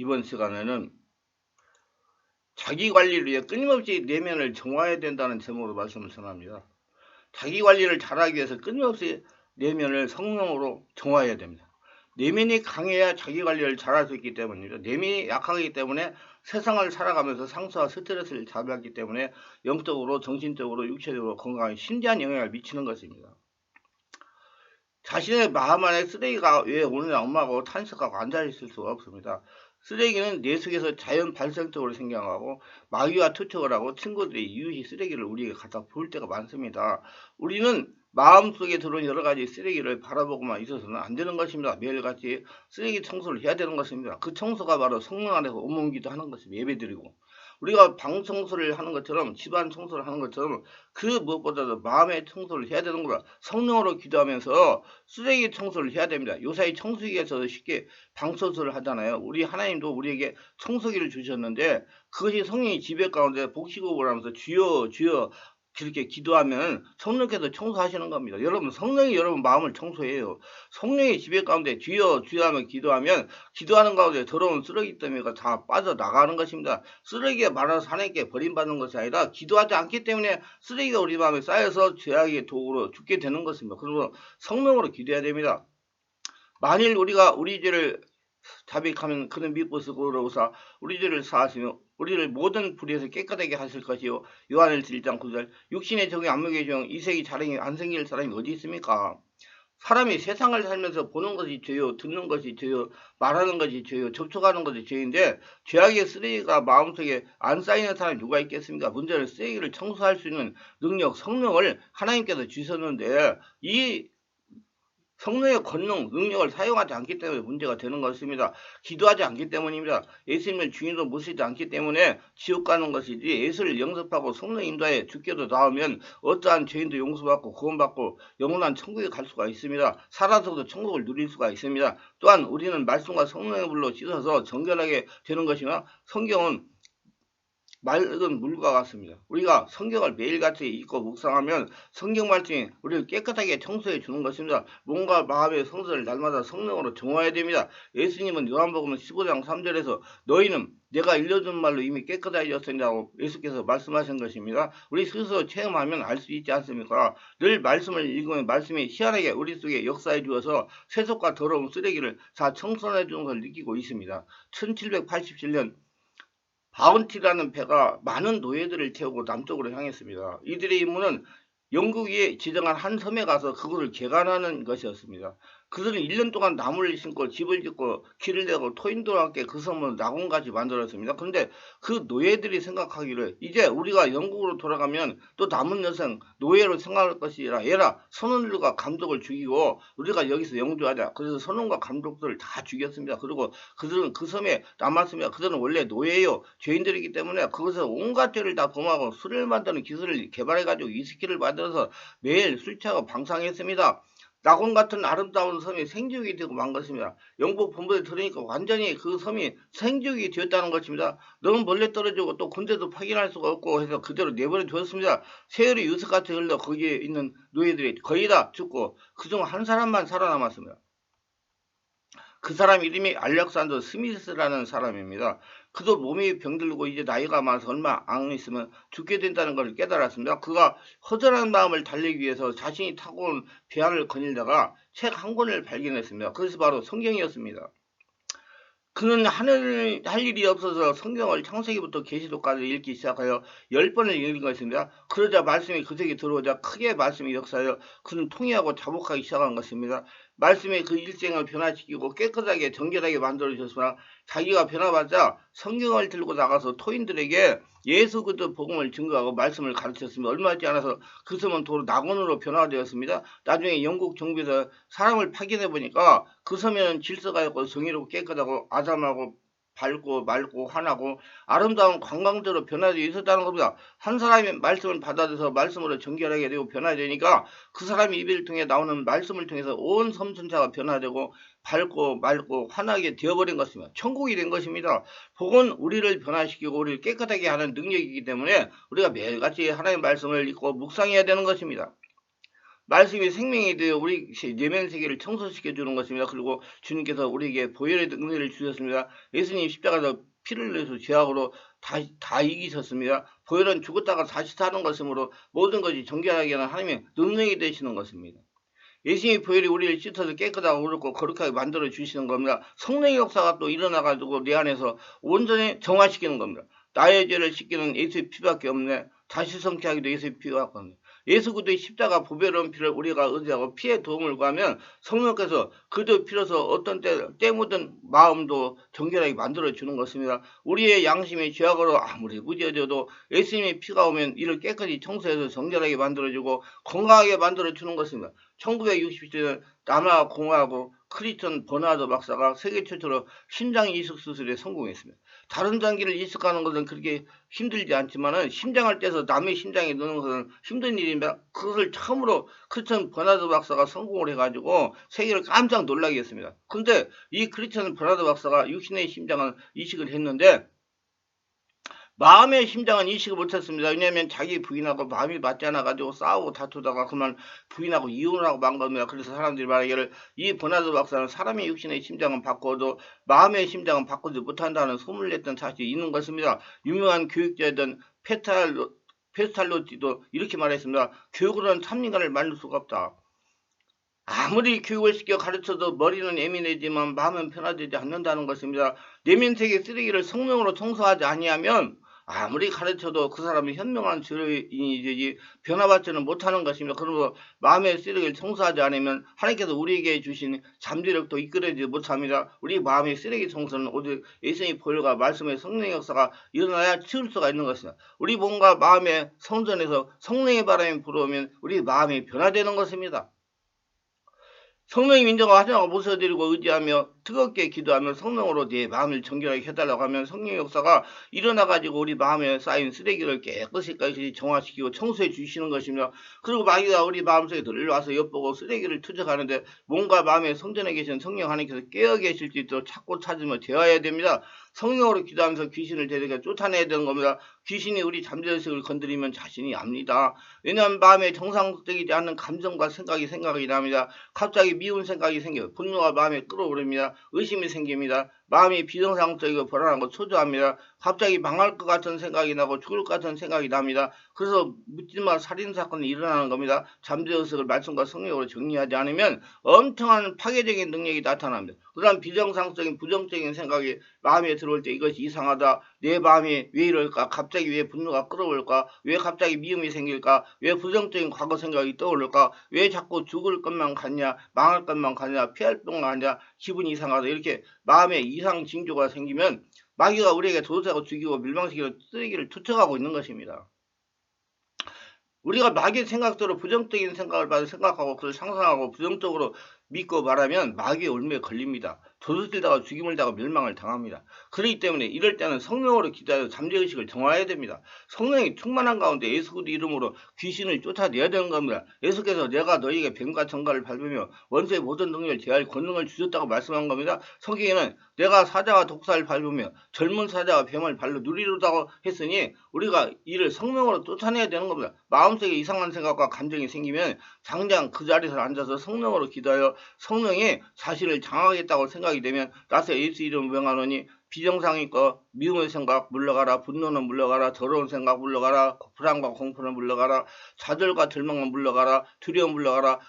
이번 시간에는 자기관리를 위해 끊임없이 내면을 정화해야 된다는 제목으로 말씀을 전합니다. 자기관리를 잘하기 위해서 끊임없이 내면을 성령으로 정화해야 됩니다. 내면이 강해야 자기관리를 잘할 수 있기 때문입니다. 내면이 약하기 때문에 세상을 살아가면서 상처와 스트레스를 자초하기 때문에 영적으로, 정신적으로, 육체적으로 건강에 심대한 영향을 미치는 것입니다. 자신의 마음 안에 쓰레기가 왜 오느냐 엄마하고 탄식하고 앉아있을 수가 없습니다. 쓰레기는 내 속에서 자연 발생적으로 생겨나고 마귀와 투척을 하고 친구들이 이웃이 쓰레기를 우리에게 갖다 부을 때가 많습니다. 우리는 마음속에 들어온 여러 가지 쓰레기를 바라보고만 있어서는 안 되는 것입니다. 매일같이 쓰레기 청소를 해야 되는 것입니다. 그 청소가 바로 성령 안에서 옮기기도 하는 것입니다. 예배드리고 우리가 방 청소를 하는 것처럼 집안 청소를 하는 것처럼 그 무엇보다도 마음의 청소를 해야 되는 거다. 성령으로 기도하면서 쓰레기 청소를 해야 됩니다. 요사이 청소기에서 쉽게 방 청소를 하잖아요. 우리 하나님도 우리에게 청소기를 주셨는데 그것이 성령이 지배 가운데 복식호흡을 하면서 주여 주여 그렇게 기도하면 성령께서 청소하시는 겁니다. 여러분 성령이 여러분 마음을 청소해요. 성령의 지배 가운데 주여 주여 하며 기도하면 기도하는 가운데 더러운 쓰레기 더미가 다 빠져나가는 것입니다. 쓰레기가 많아서 하나님께 버림받는 것이 아니라 기도하지 않기 때문에 쓰레기가 우리 마음에 쌓여서 죄악의 도구로 죽게 되는 것입니다. 그래서 성령으로 기도해야 됩니다. 만일 우리가 우리 죄를 자백하면 그는 믿고서 그러고서 우리 죄를 사하시며 우리를 모든 불의에서 깨끗하게 하실 것이요. 요한일서 1장 9절 육신의 적이 안목의 종 이색이 자랑이 안 생길 사람이 어디 있습니까? 사람이 세상을 살면서 보는 것이 죄요, 듣는 것이 죄요, 말하는 것이 죄요, 접촉하는 것이 죄인데 죄악의 쓰레기가 마음속에 안 쌓이는 사람이 누가 있겠습니까? 문제는 쓰레기를 청소할 수 있는 능력, 성령을 하나님께서 주셨는데 이 성령의 권능, 능력을 사용하지 않기 때문에 문제가 되는 것입니다. 기도하지 않기 때문입니다. 예수님을 주인으로 모시지 않기 때문에 지옥 가는 것이지 예수를 영접하고 성령 인도하에 주께도 나오면 어떠한 죄인도 용서받고 구원받고 영원한 천국에 갈 수가 있습니다. 살아서도 천국을 누릴 수가 있습니다. 또한 우리는 말씀과 성령의 물로 씻어서 정결하게 되는 것이나 성경은 맑은 물과 같습니다. 우리가 성경을 매일같이 읽고 묵상하면 성경 말씀이 우리를 깨끗하게 청소해 주는 것입니다. 몸과 마음의 성전을 날마다 성령으로 정화해야 됩니다. 예수님은 요한복음 15장 3절에서 너희는 내가 일러준 말로 이미 깨끗해졌으니라고 예수께서 말씀하신 것입니다. 우리 스스로 체험하면 알 수 있지 않습니까? 늘 말씀을 읽으면 말씀이 희한하게 우리 속에 역사해 주어서 세속과 더러운 쓰레기를 다 청소해 주는 것을 느끼고 있습니다. 1787년 바운티라는 배가 많은 노예들을 태우고 남쪽으로 향했습니다. 이들의 임무는 영국이 지정한 한 섬에 가서 그곳을 개간하는 것이었습니다. 그들은 1년 동안 나무를 심고 집을 짓고 길을 내고 토인들과 함께 그 섬을 낙원같이 만들었습니다. 그런데 그 노예들이 생각하기를 이제 우리가 영국으로 돌아가면 또 남은 여생 노예로 생각할 것이라 얘라 선원들과 감독을 죽이고 우리가 여기서 영주하자. 그래서 선원과 감독들을 다 죽였습니다. 그리고 그들은 그 섬에 남았습니다. 그들은 원래 노예요. 죄인들이기 때문에 그것에서 온갖 죄를 다 범하고 술을 만드는 기술을 개발해가지고 위스키를 만들어서 매일 술 취하고 방탕했습니다. 낙원 같은 아름다운 섬이 생지옥이 되고 만 것입니다. 영국 본부에 들으니까 완전히 그 섬이 생지옥이 되었다는 것입니다. 너무 멀리 떨어지고 또 군대도 파견할 수가 없고 해서 그대로 내버려 두었습니다. 세월이 유석같이 흘러 거기에 있는 노예들이 거의 다 죽고 그중 한 사람만 살아남았습니다. 그 사람 이름이 알렉산더 스미스라는 사람입니다. 그도 몸이 병들고 이제 나이가 많아서 얼마 안 있으면 죽게 된다는 것을 깨달았습니다. 그가 허전한 마음을 달래기 위해서 자신이 타고 온 배안을 거닐다가 책 한 권을 발견했습니다. 그것이 바로 성경이었습니다. 그는 할 일이 없어서 성경을 창세기부터 계시록까지 읽기 시작하여 10번을 읽은 것입니다. 그러자 말씀이 그 속에 들어오자 크게 말씀이 역사하여 그는 통회하고 자복하기 시작한 것입니다. 말씀이 그 일생을 변화시키고 깨끗하게 정결하게 만들어주셨으나 자기가 변화받자 성경을 들고 나가서 토인들에게 예수 그리스도 복음을 증거하고 말씀을 가르쳤습니다. 얼마 있지 않아서 그 섬은 도로 낙원으로 변화되었습니다. 나중에 영국 정부에서 사람을 파견해 보니까 그 섬에는 질서가 있고 정의롭고 깨끗하고 아담하고 밝고 맑고 환하고 아름다운 관광지로 변화되어 있었다는 겁니다. 한 사람이 말씀을 받아들여서 말씀으로 정결하게 되고 변화되니까 그 사람이 입을 통해 나오는 말씀을 통해서 온 섬 전체가 변화되고 밝고 맑고 환하게 되어버린 것입니다. 천국이 된 것입니다. 복은 우리를 변화시키고 우리를 깨끗하게 하는 능력이기 때문에 우리가 매일같이 하나님의 말씀을 읽고 묵상해야 되는 것입니다. 말씀이 생명이 되어 우리 내면 세계를 청소시켜 주는 것입니다. 그리고 주님께서 우리에게 보혈의 은혜를 주셨습니다. 예수님 십자가에서 피를 흘려서 죄악으로 다 이기셨습니다. 보혈은 죽었다가 다시 사는 것이므로 모든 것이 정결하게 하는 하나님의 능력이 되시는 것입니다. 예수님의 보혈이 우리를 씻어서 깨끗하고 어렵고 거룩하게 만들어 주시는 겁니다. 성령의 역사가 또 일어나가지고 내 안에서 온전히 정화시키는 겁니다. 나의 죄를 씻기는 예수의 피밖에 없네. 다시 성케 하기도 예수의 피가 없네. 예수 그리스도의 십자가 보배로운 피를 우리가 의지하고 피의 도움을 구하면 성령께서 그도 피로서 어떤 때 묻은 마음도 정결하게 만들어 주는 것입니다. 우리의 양심이 죄악으로 아무리 무뎌져도 예수님의 피가 오면 이를 깨끗이 청소해서 정결하게 만들어주고 건강하게 만들어 주는 것입니다. 1960년에 남아공화국 크리스천 버나드 박사가 세계 최초로 심장 이식 수술에 성공했습니다. 다른 장기를 이식하는 것은 그렇게 힘들지 않지만은 심장을 떼서 남의 심장에 넣는 것은 힘든 일입니다. 그것을 처음으로 크리스천 버나드 박사가 성공을 해가지고 세계를 깜짝 놀라게 했습니다. 근데 이 크리스천 버나드 박사가 60년의 심장을 이식을 했는데 마음의 심장은 이식을 못했습니다. 왜냐하면 자기 부인하고 마음이 맞지 않아가지고 싸우고 다투다가 그만 부인하고 이혼을 하고 만 겁니다. 그래서 사람들이 말하기를 이 버나드 박사는 사람의 육신의 심장은 바꿔도 마음의 심장은 바꾸지 못한다는 소문을 냈던 사실이 있는 것입니다. 유명한 교육자였던 페스탈로티도 이렇게 말했습니다. 교육으로는 참인간을 만들 수가 없다. 아무리 교육을 시켜 가르쳐도 머리는 예민해지만 마음은 변화되지 않는다는 것입니다. 내면 세계 쓰레기를 성령으로 청소하지 아니하면 아무리 가르쳐도 그 사람이 현명한 죄인이 되지 변화받지는 못하는 것입니다. 그러므로 마음의 쓰레기를 청소하지 않으면 하나님께서 우리에게 주신 잠재력도 이끌어내지 못합니다. 우리 마음의 쓰레기 청소는 오직 예수님의 보혈과 말씀의 성령의 역사가 일어나야 치울 수가 있는 것입니다. 우리 몸과 마음의 성전에서 성령의 바람이 불어오면 우리 마음이 변화되는 것입니다. 성령의 민정을 하나님과 모셔드리고 의지하며 뜨겁게 기도하며 성령으로 내 마음을 정결하게 해달라고 하면 성령의 역사가 일어나가지고 우리 마음에 쌓인 쓰레기를 깨끗이 정화시키고 청소해 주시는 것입니다. 그리고 마귀가 우리 마음속에 들어와서 엿보고 쓰레기를 투척하는데 몸과 마음의 성전에 계신 성령 하나님께서 깨어 계실 수 있도록 찾고 찾으며 대화해야 됩니다. 성령으로 기도하면서 귀신을 대대게 쫓아내야 되는 겁니다. 귀신이 우리 잠재의식을 건드리면 자신이 압니다. 왜냐하면 마음에 정상적이지 않는 감정과 생각이 납니다. 갑자기 미운 생각이 생겨요. 분노가 마음에 끌어오릅니다. 의심이 생깁니다. 마음이 비정상적이고 불안하고 초조합니다. 갑자기 망할 것 같은 생각이 나고 죽을 것 같은 생각이 납니다. 그래서 묻지마 살인사건이 일어나는 겁니다. 잠재의식을 말씀과 성령으로 정리하지 않으면 엄청난 파괴적인 능력이 나타납니다. 그 다음 비정상적인 부정적인 생각이 마음에 들어올 때 이것이 이상하다. 내 마음이 왜 이럴까? 갑자기 왜 분노가 끌어올까? 왜 갑자기 미움이 생길까? 왜 부정적인 과거 생각이 떠오를까? 왜 자꾸 죽을 것만 같냐? 망할 것만 같냐? 피할 것만 같냐? 기분이 이상하다. 이렇게 마음에 이상 징조가 생기면 마귀가 우리에게 도둑하고 죽이고 멸망시키고 쓰레기를 투척하고 있는 것입니다. 우리가 마귀의 생각대로 부정적인 생각을 생각하고 그걸 상상하고 부정적으로 믿고 말하면 마귀의 올무에 걸립니다. 도둑질다가 죽임을 당하고 멸망을 당합니다. 그렇기 때문에 이럴 때는 성령으로 기도하여 잠재의식을 정화해야 됩니다. 성령이 충만한 가운데 예수 그리스도 이름으로 귀신을 쫓아내야 되는 겁니다. 예수께서 내가 너희에게 뱀과 정갈을 밟으며 원수의 모든 능력을 제할 권능을 주셨다고 말씀한 겁니다. 성경에는 내가 사자와 독사를 밟으며 젊은 사자와 뱀을 발로 누리로다고 했으니 우리가 이를 성령으로 쫓아내야 되는 겁니다. 마음속에 이상한 생각과 감정이 생기면 당장 그 자리에서 앉아서 성령으로 기도하여 성령이 자신을 장하겠다고 생각이 되면 나서 예수 이름 명하노니 비정상이 거 미움의 생각 물러가라. 분노는 물러가라. 더러운 생각 물러가라. 불안과 공포는 물러가라. 좌절과 절망은 물러가라. 두려움 물러가라.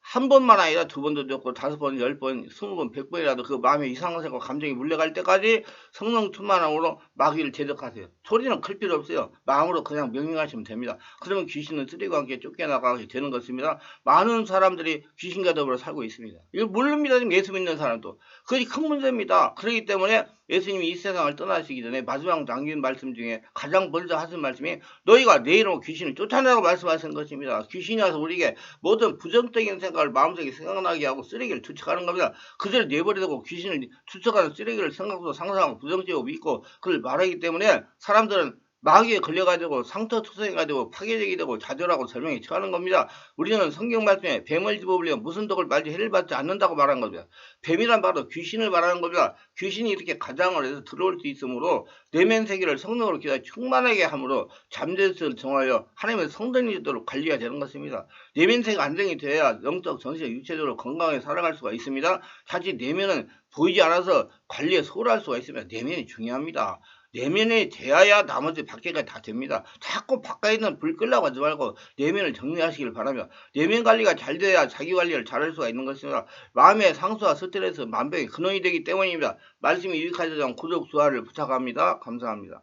한 번만 아니라 두 번도 좋고 5번, 10번, 20번, 100번이라도 그 마음에 이상한 생각, 감정이 물려갈 때까지 성령 충만함으로 마귀를 제적하세요. 소리는 클 필요 없어요. 마음으로 그냥 명령하시면 됩니다. 그러면 귀신은 쓰레기와 함께 쫓겨나가게 되는 것입니다. 많은 사람들이 귀신과 더불어 살고 있습니다. 이거 모릅니다. 지금 예수 믿는 사람도. 그것이 큰 문제입니다. 그렇기 때문에 예수님이 이 세상을 떠나시기 전에 마지막 남긴 말씀 중에 가장 먼저 하신 말씀이 너희가 내 이름으로 귀신을 쫓아내라고 말씀하시는 것입니다. 귀신이 와서 우리에게 모든 부정적인 생각을 마음속에 생각나게 하고 쓰레기를 투척하는 겁니다. 그대로 내버려두고 귀신을 투척하는 쓰레기를 생각하고 상상하고 부정적이고 믿고 그걸 말하기 때문에 사람들은 마귀에 걸려가지고 상처투성해가지고 파괴적이 되고 좌절하고 절망에 처하는 겁니다. 우리는 성경 말씀에 뱀을 집어버리면 무슨 덕을 말지 해를 받지 않는다고 말한 겁니다. 뱀이란 바로 귀신을 말하는 겁니다. 귀신이 이렇게 가장을 해서 들어올 수 있으므로 내면 세계를 성령으로 기다 충만하게 함으로 잠재를 정하여 하나님의 성전이 되도록 관리가 되는 것입니다. 내면 세계가 안정이 되어야 영적, 정신적, 육체적으로 건강하게 살아갈 수가 있습니다. 사실 내면은 보이지 않아서 관리에 소홀할 수가 있습니다. 내면이 중요합니다. 내면이 돼야 나머지 밖에가 다 됩니다. 자꾸 바깥에 있는 불 끌려고 하지 말고 내면을 정리하시길 바라며 내면 관리가 잘 돼야 자기 관리를 잘할 수가 있는 것입니다. 마음의 상수와 스트레스, 만병의 근원이 되기 때문입니다. 말씀이 유익하시다면 구독, 좋아요를 부탁합니다. 감사합니다.